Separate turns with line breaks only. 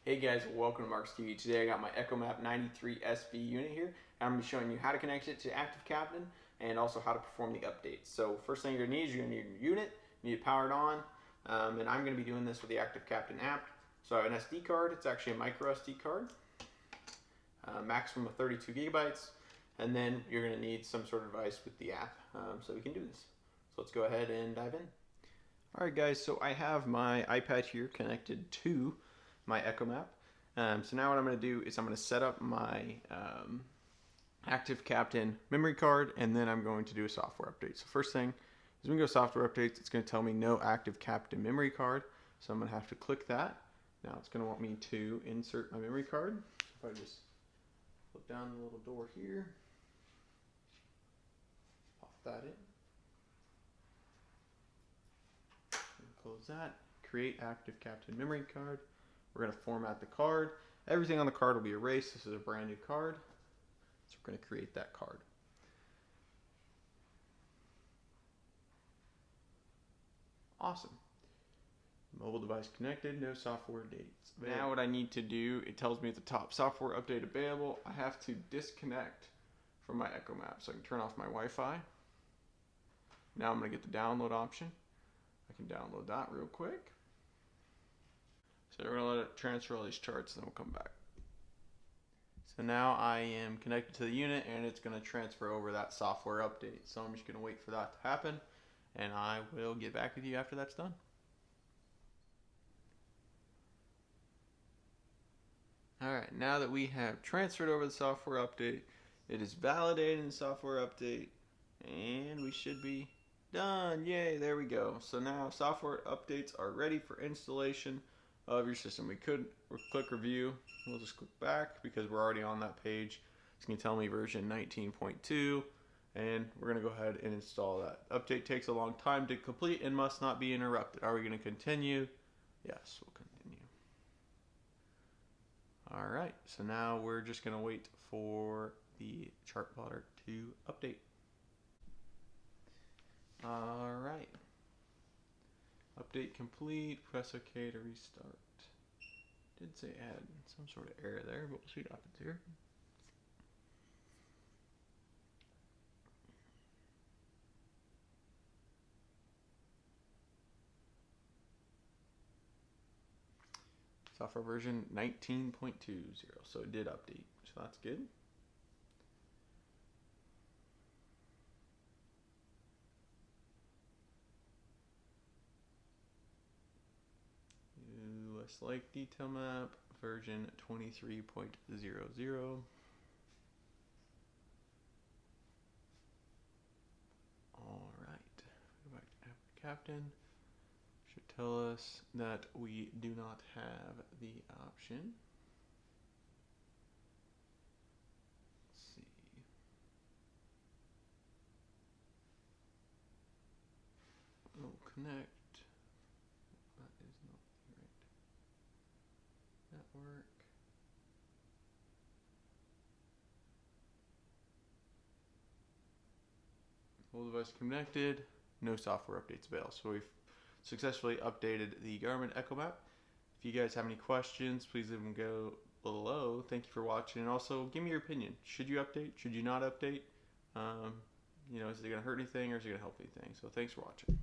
Hey guys, welcome to Mark's TV. Today I got my Echomap 93SV unit here, and I'm going to be showing you how to connect it to Active Captain and also how to perform the updates. So first thing you're going to need is your unit. You need it powered on, and I'm going to be doing this with the Active Captain app. So I have an SD card. It's actually a micro SD card, maximum of 32 gigabytes, and then you're going to need some sort of device with the app so we can do this. So let's go ahead and dive in. Alright guys, so I have my iPad here connected to my Echomap. So now what I'm going to do is I'm going to set up my Active Captain memory card, and then I'm going to do a software update. So first thing is when we go software updates, it's going to tell me no Active Captain memory card. So I'm going to have to click that. Now it's going to want me to insert my memory card. So if I just flip down the little door here, pop that in, close that, create Active Captain memory card. We're going to format the card. Everything on the card will be erased. This is a brand new card. So we're going to create that card. Awesome. Mobile device connected, no software dates. Now what I need to do, it tells me at the top, software update available. I have to disconnect from my Echomap. So I can turn off my Wi-Fi. Now I'm going to get the download option. I can download that real quick. So we're going to let it transfer all these charts, and then we'll come back. So now I am connected to the unit, and it's going to transfer over that software update. So I'm just going to wait for that to happen, and I will get back with you after that's done. Alright, now that we have transferred over the software update, it is validating the software update, and we should be done. Yay, there we go. So now software updates are ready for installation of your system. We could click review. We'll just click back because we're already on that page. It's going to tell me version 19.2, and we're going to go ahead and install that. Update takes a long time to complete and must not be interrupted. Are we going to continue? Yes, we'll continue. Alright, so now we're just going to wait for the Chartplotter to update. Alright. Update complete. Press OK to restart. Did say it had some sort of error there, but we'll see what happens here. Software version 19.20, so it did update, so that's good. Like detail map version 23.00. Alright, go back to Active Captain. Should tell us that we do not have the option. Let's see. Oh, connect. Network. Mobile device connected. No software updates available. So we've successfully updated the Garmin Echomap. If you guys have any questions, please leave them go below. Thank you for watching, and also give me your opinion. Should you update? Should you not update? Is it going to hurt anything, or is it going to help anything? So thanks for watching.